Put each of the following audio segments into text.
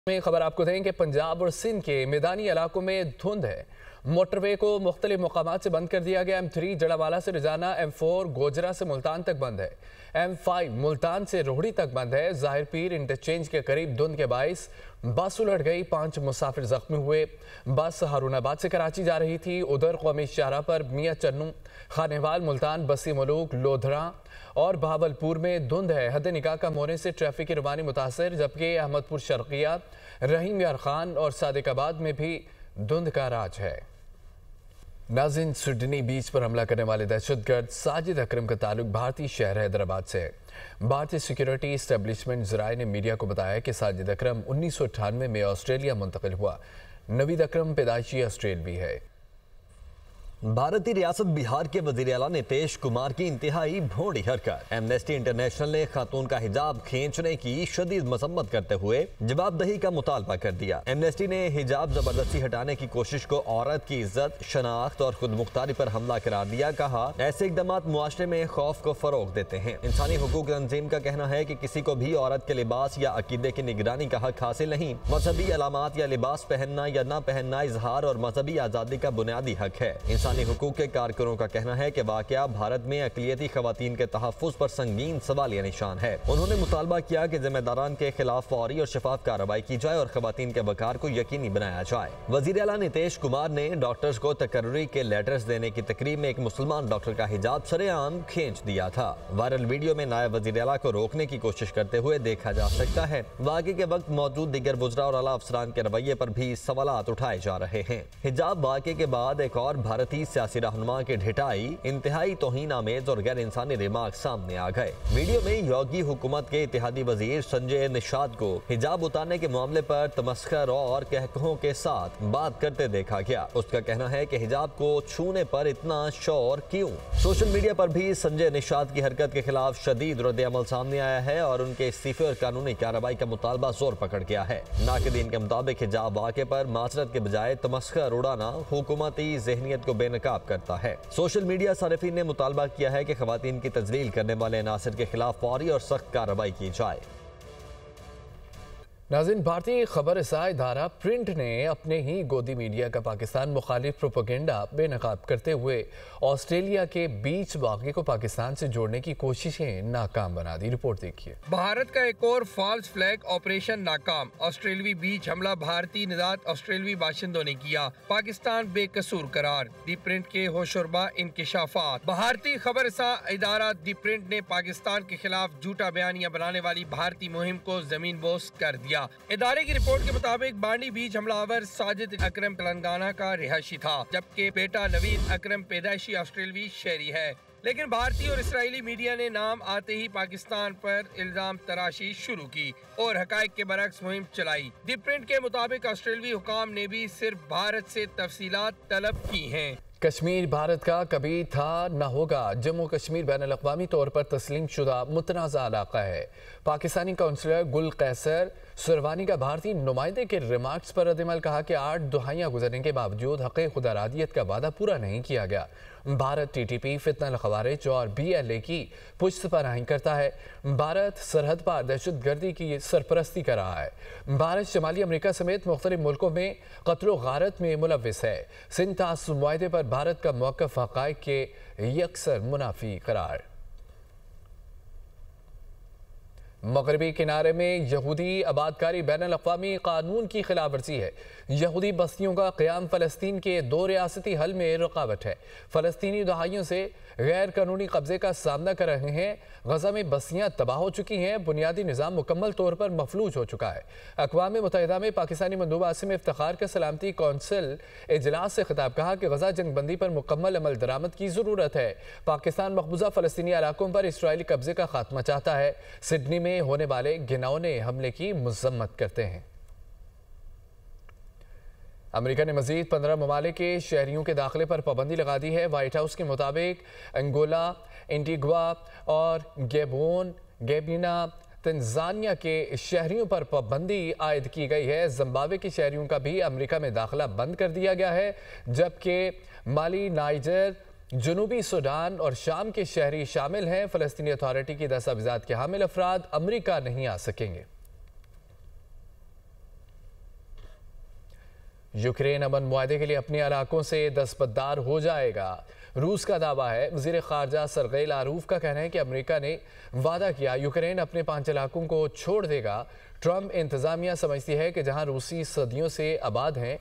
में खबर आपको दें कि पंजाब और सिंध के मैदानी इलाकों में धुंध है। मोटरवे को मुख्तलिफ मकामात से बंद कर दिया गया। M3 जड़ावाला से रजाना, M4 गोजरा से मुल्तान तक बंद है। M5 मुल्तान से रोहड़ी तक बंद है। जाहिर पीर इंटरचेंज के करीब धुंध के बाइस बस उलट गई, 5 मुसाफिर जख्मी हुए। बस हारूनाबाद से कराची जा रही थी। उधर कौमी शाहराह पर मियां चन्नू, खानेवाल, मुल्तान, बसी मलूक, लोधरा और बहावलपुर में धुंध है। हद निगाह कम होने से ट्रैफिक की रवानी मुतासर, जबकि अहमदपुर शर्किया, रहीम यार खान और सादिकाबाद में भी धुंध का राज है। नाज़रीन, सिडनी बीच पर हमला करने वाले दहशतगर्द साजिद अकरम का ताल्लुक भारतीय शहर हैदराबाद से है। भारतीय सिक्योरिटी इस्टेब्लिशमेंट ज़राए ने मीडिया को बताया कि साजिद अकरम 1998 में ऑस्ट्रेलिया मुंतकिल हुआ। नवीद अकरम पैदाइशी ऑस्ट्रेलवी है। भारतीय रियासत बिहार के वजीर आला नीतीश कुमार की इंतहाई भोंडी हरकत। एमनेस्टी इंटरनेशनल ने खातून का हिजाब खींचने की शदीद मसम्मत करते हुए जवाबदही का मुतालबा कर दिया। एमनेस्टी ने हिजाब जबरदस्ती हटाने की कोशिश को औरत की इज्जत, शनाख्त और खुद मुख्तारी पर हमला करार दिया। कहा, ऐसे इकदाम मुआशरे में खौफ को फरोग देते हैं। इंसानी हुकूक तंजीम का कहना है कि किसी को भी औरत के लिबास या अकीदे की निगरानी का हक हासिल नहीं। मजहबी अलामात या लिबास पहनना या न पहनना इजहार और मजहबी आज़ादी का बुनियादी हक है। इंसानी हुकूक के कारकुनों का कहना है कि वाकया भारत में अक़लियती ख़वातीन के तहफ़्फ़ुज़ पर संगीन सवालिया निशान है। उन्होंने मुतालबा किया कि ज़िम्मेदारान के खिलाफ फौरी और शफाफ कार्रवाई की जाए और ख़वातीन के वक़ार को यकीनी बनाया जाए। वज़ीर आला नीतीश कुमार ने डॉक्टर्स को तकर्रुरी के लेटर्स देने की तकरीब में एक मुसलमान डॉक्टर का हिजाब सरेआम खींच दिया था। वायरल वीडियो में नायब वज़ीर आला को रोकने की कोशिश करते हुए देखा जा सकता है। वाक़े के वक्त मौजूद दीगर वुज़रा और आला अफसरान के रवैये पर भी सवालात उठाए जा रहे हैं। हिजाब वाक़े के बाद एक और भारतीय सियासी रहनुमा के ढिठाई, इंतहाई तौहीन आमेज और गैर इंसानी रिमार्क सामने आ गए। वीडियो में योगी हुकूमत के इत्तेहादी वजीर संजय निषाद को हिजाब उतारने के मामले पर तमस्खर और कहकहों के साथ बात करते देखा गया। उसका कहना है कि हिजाब को छूने पर इतना शोर क्यों। सोशल मीडिया पर भी संजय निषाद की हरकत के खिलाफ शदीद रद्द-ए-अमल सामने आया है और उनके इस्तीफे और कानूनी कार्रवाई का मुतालबा जोर पकड़ गया है। नाक़दीन के मुताबिक हिजाब वाक़े पर माजरत के बजाय तमस्खर उड़ाना हुकूमती ज़हनियत को बेनकाब करता है। सोशल मीडिया सारिफीन ने मुतालबा किया है कि खवातीन की तजलील करने वाले अनासिर के खिलाफ फौरी और सख्त कार्रवाई की जाए। नाज़रीन, भारतीय खबर रसां इदारा प्रिंट ने अपने ही गोदी मीडिया का पाकिस्तान मुखालिफ प्रोपेगेंडा बेनकाब करते हुए ऑस्ट्रेलिया के बीच वाक़े को पाकिस्तान से जोड़ने की कोशिशें नाकाम बना दी। रिपोर्ट देखिए। भारत का एक और फॉल्स फ्लैग ऑपरेशन नाकाम। ऑस्ट्रेलवी बीच हमला भारतीय निजात ऑस्ट्रेलवी बाशिंदों ने किया, पाकिस्तान बेकसूर करार। दी प्रिंट के होशरुबा इंकिशाफात। भारतीय खबर रसां इदारा दी प्रिंट ने पाकिस्तान के खिलाफ झूठा बयानिया बनाने वाली भारतीय मुहिम को जमीन बोस कर दिया। इदारे की रिपोर्ट के मुताबिक बांडी बीच हमलावर साजिद अकरम तेलंगाना का रिहायशी था, जबकि बेटा नवीद अकरम पैदाइशी ऑस्ट्रेलवी शहरी है। लेकिन भारतीय और इसराइली मीडिया ने नाम आते ही पाकिस्तान पर इल्जाम तराशी शुरू की और हकायक के बरक्स मुहिम चलाई। दी प्रिंट के मुताबिक ऑस्ट्रेलवी हुकाम ने भी सिर्फ भारत से तफसीलात तलब की हैं। कश्मीर भारत का कभी था न होगा। जम्मू कश्मीर बैनुल-अक़वामी तौर पर तस्लीम शुदा मुतनाज़ा इलाका है। पाकिस्तानी काउंसलर गुल कैसर सुरवानी का भारतीय नुमाइंदे के रिमार्क्स पर रद्द-ए-अमल। कहा कि 8 दहाइयाँ गुजरने के बावजूद हक़ खुदारादियत का वादा पूरा नहीं किया गया। भारत TTP, फितना ख़वारिज और BLA की पुश्तपनाही करता है। भारत सरहद पर दहशतगर्दी की सरपरस्ती कर रहा है। भारत शुमाली अमरीका समेत मुख्तलिफ मुल्कों में क़त्ल गारत में मुलव्विस है। सिंध तासुब मुआहदे पर भारत का मौक़िफ़ हक़ाइक़ के यकसर मुनाफी करार। मगरबी किनारे में यहूदी आबादकारी बैनुल-अक़वामी कानून की खिलाफ वर्जी है। यहूदी बस्तियों का क़याम फ़लस्तीन के 2 रियासती हल में रुकावट है। फ़लस्तीनी दहाइयों से गैर कानूनी कब्जे का सामना कर रहे हैं। गज़ा में बस्तियाँ तबाह हो चुकी हैं। बुनियादी निज़ाम मुकम्मल तौर पर मफलूज हो चुका है। अक़वाम मुत्तहिदा में पाकिस्तानी मंदूब आसिम इफ्तिखार का सलामती कौंसिल इजलास से खिताब। कहा कि गज़ा जंगबंदी पर मुकम्मल अमल दरामद की ज़रूरत है। पाकिस्तान मकबूजा फ़लस्तीनी इलाकों पर इसराइली कब्जे का खात्मा चाहता है। सिडनी में होने वाले घिनौने हमले की मज़म्मत करते हैं। अमेरिका ने मजीद 15 ममालिक के शहरियों के दाखिले पर पाबंदी लगा दी है। वाइट हाउस के मुताबिक अंगोला, एंटीगुआ और गैबोना, तंजानिया के शहरियों पर पाबंदी आयद की गई है। जिम्बाब्वे के शहरियों का भी अमेरिका में दाखिला बंद कर दिया गया है, जबकि माली, नाइजर, जनूबी सूडान और शाम के शहरी शामिल हैं। फ़लस्तीनी अथॉरिटी की दस्तावेज़ात के हामिल अफराद अमेरिका नहीं आ सकेंगे। यूक्रेन अमन मुआहदे के लिए अपने इलाकों से दस्तबरदार हो जाएगा, रूस का दावा है। वज़ीर ख़ारजा सरगई लारूफ का कहना है कि अमेरिका ने वादा किया यूक्रेन अपने 5 इलाकों को छोड़ देगा। ट्रंप इंतज़ामिया समझती है कि जहां रूसी सदियों से आबाद हैं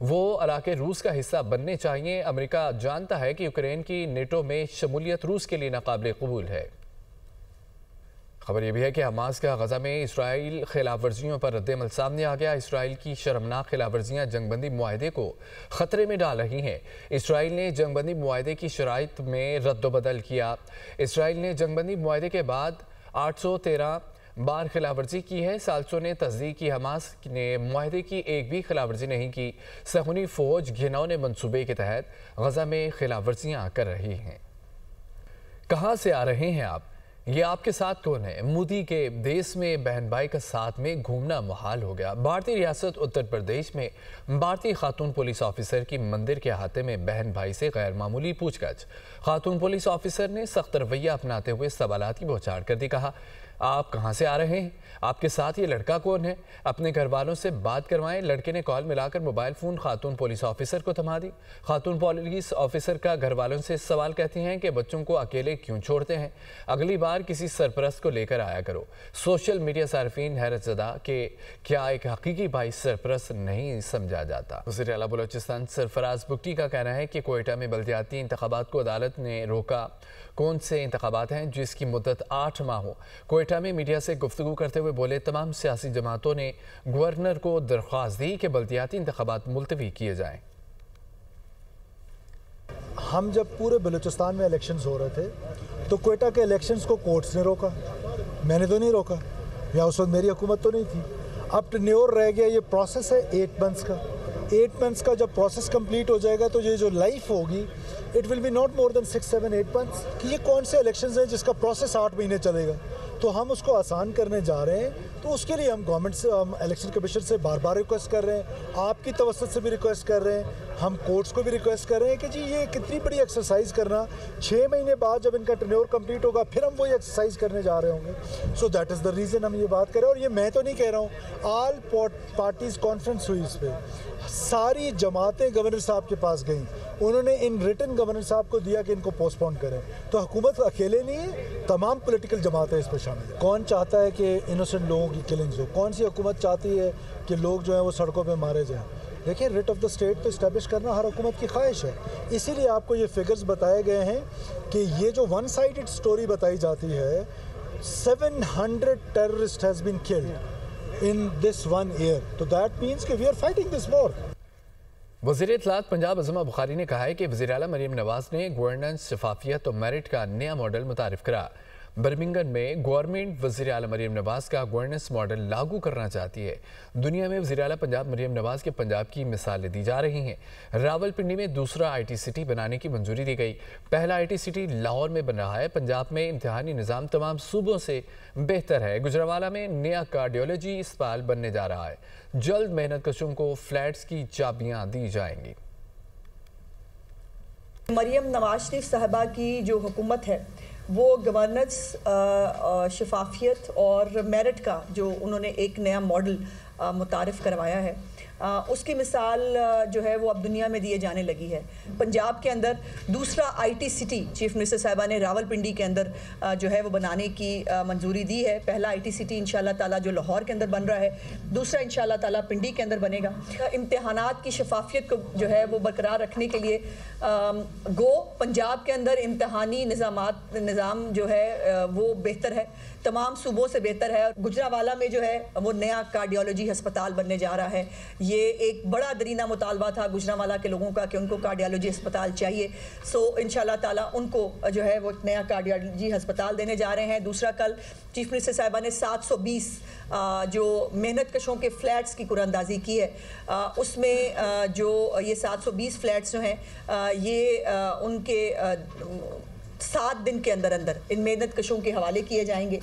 वो इलाके रूस का हिस्सा बनने चाहिए। अमेरिका जानता है कि यूक्रेन की नेटो में शमूलियत रूस के लिए नाकाबिल कबूल है। खबर यह भी है कि हमास का गजा में इसराइल खिलाफ वर्जियों पर रद्दमल सामने आ गया। इसराइल की शर्मनाक खिलाफ वर्जियाँ जंगबंदी मुआहदे को ख़तरे में डाल रही हैं। इसराइल ने जंगबंदी मुआहदे की शराइत में रद्दबदल किया। इसराइल ने जंगबंदी मुआहदे के बाद 813 बार खिलाफ वर्जी की है। साल्सो ने तस्दीक की हमास ने मुआहदे की एक भी खिलाफ वर्जी नहीं की। सहूनी फ़ौज घिनौने मनसूबे के तहत गजा में खिलाफ वर्जियाँ कर रही हैं। कहाँ से आ रहे हैं आप? ये आपके साथ कौन है? मोदी के देश में बहन भाई का साथ में घूमना मुहाल हो गया। भारतीय रियासत उत्तर प्रदेश में भारतीय खातून पुलिस ऑफिसर की मंदिर के अहाते में बहन भाई से गैर मामूली पूछताछ। खातून पुलिस ऑफिसर ने सख्त रवैया अपनाते हुए सवालात की बौछार कर दी। कहा, आप कहाँ से आ रहे हैं? आपके साथ ये लड़का कौन है? अपने घर वालों से बात करवाएं। लड़के ने कॉल मिलाकर मोबाइल फ़ोन खातून पुलिस ऑफिसर को थमा दी। खातून पुलिस ऑफिसर का घर वालों से सवाल कहती हैं कि बच्चों को अकेले क्यों छोड़ते हैं? अगली बार किसी सरपरस्त को लेकर आया करो। सोशल मीडिया सार्फिन हैरतज़दा कि क्या एक हकीकी भाई सरपरस्त नहीं समझा जाता। वज़ीर आला बलोचिस्तान सरफराज बुगटी का कहना है कि कोयटा में बल्दियाती इंतखाबात को अदालत ने रोका। कौन से इंतखाबात हैं जिसकी मुद्दत 8 माह हो? कोयटा में मीडिया से गुफ्तगू करते हुए बोले, तमाम सियासी जमातों ने गवर्नर को दरख्वास्त दी कि बल्दियाती इंतखाबात मुलतवी किए जाएं। हम जब पूरे बलूचिस्तान में इलेक्शंस हो रहे थे तो कोयटा के इलेक्शंस को कोर्ट्स ने रोका, मैंने तो नहीं रोका, या उस वक्त मेरी हुकूमत तो नहीं थी। अब टेन्योर रह गया, ये प्रोसेस है 8 मंथ्स का। 8 मंथ्स का जब प्रोसेस कंप्लीट हो जाएगा तो ये जो लाइफ होगी it will be not more than 6, 7, 8 months. कि ये कौन से इलेक्शंस हैं जिसका प्रोसेस 8 महीने चलेगा? तो हम उसको आसान करने जा रहे हैं। तो उसके लिए हम गवर्नमेंट से, हम इलेक्शन कमीशन से बार बार रिक्वेस्ट कर रहे हैं, आपकी तवस्सुत से भी रिक्वेस्ट कर रहे हैं, हम कोर्ट्स को भी रिक्वेस्ट कर रहे हैं कि जी ये कितनी बड़ी एक्सरसाइज करना। 6 महीने बाद जब इनका टेन्योर कंप्लीट होगा फिर हम वही एक्सरसाइज करने जा रहे होंगे। So that is the reason हम ये बात कर रहे हैं। और ये मैं तो नहीं कह रहा हूँ, ऑल पार्टीज़ कॉन्फ्रेंस हुई इस पर, सारी जमातें गवर्नर साहब के पास गई, उन्होंने इन रिटन गवर्नर साहब को दिया कि इनको पोस्टपोन करें। तो हुकूमत अकेले नहीं है, तमाम पॉलिटिकल जमातें इस पर शामिल है। कौन चाहता है कि इनोसेंट लोगों की किलिंग्स हो? कौन सी हुकूमत चाहती है कि लोग जो हैं वो सड़कों पे मारे जाएं? देखिए, रिट ऑफ द स्टेट तो इस्टेब्लिश करना हर हुकूमत की ख्वाहिश है। इसीलिए आपको ये फिगर्स बताए गए हैं कि ये जो वन साइडेड स्टोरी बताई जाती है, 700 terrorist has been killed in this 1 year, तो दैट मीन्स कि we are fighting this war. वज़ीर इत्तलात पंजाब अज़मा बुखारी ने कहा है कि वज़ीर आला मरीम नवाज़ ने गवर्नेंस, शफाफियत और मेरिट का नया मॉडल मुतारिफ करा। बर्मिंघम में गवर्नमेंट वज़ीर आला मरीम नवाज़ का गवर्नेंस मॉडल लागू करना चाहती है। दुनिया में वज़ीर आला पंजाब मरीम नवाज़ के पंजाब की मिसालें दी जा रही हैं। रावलपिंडी में दूसरा IT सिटी बनाने की मंजूरी दी गई। पहला IT सिटी लाहौर में बन रहा है। पंजाब में इम्तिहानी निज़ाम तमाम सूबों से बेहतर है। गुजरावाला में नया कार्डियोलॉजी अस्पताल बनने जा रहा है। जल्द मेहनत कशों को फ्लैट्स की चाबियाँ दी जाएंगी। मरियम नवाज शरीफ साहबा की जो हुकूमत है वो गवर्नेंस, शफाफियत और मेरिट का जो उन्होंने एक नया मॉडल मुतारिफ करवाया है, उसकी मिसाल जो है वो अब दुनिया में दिए जाने लगी है। पंजाब के अंदर दूसरा IT सिटी चीफ मिनिस्टर साहिबा ने रावलपिंडी के अंदर जो है वो बनाने की मंजूरी दी है। पहला IT सिटी इंशाल्लाह ताला जो लाहौर के अंदर बन रहा है, दूसरा इंशाल्लाह ताला पिंडी के अंदर बनेगा। इम्तिहानात की शफाफियत को जो है वो बरकरार रखने के लिए पंजाब के अंदर इम्तिहानी निज़ाम जो है वो बेहतर है, तमाम सूबों से बेहतर है। गुजरावाला में जो है वो नया कार्डियोलॉजी अस्पताल बनने जा रहा है। ये एक बड़ा दरीना मुतालबा था गुजरावाला के लोगों का कि उनको कार्डियोलॉजी अस्पताल चाहिए। सो इंशाल्लाह ताला उनको जो है वो एक नया कार्डियोलॉजी अस्पताल देने जा रहे हैं। दूसरा, कल चीफ मिनिस्टर साहिबा ने 720 जो मेहनत कशों के फ्लैट्स की कुरानंदाजी की है, उसमें जो ये 720 फ्लैट्स जो हैं ये उनके 7 दिन के अंदर अंदर इन मेहनत कशों के हवाले किए जाएंगे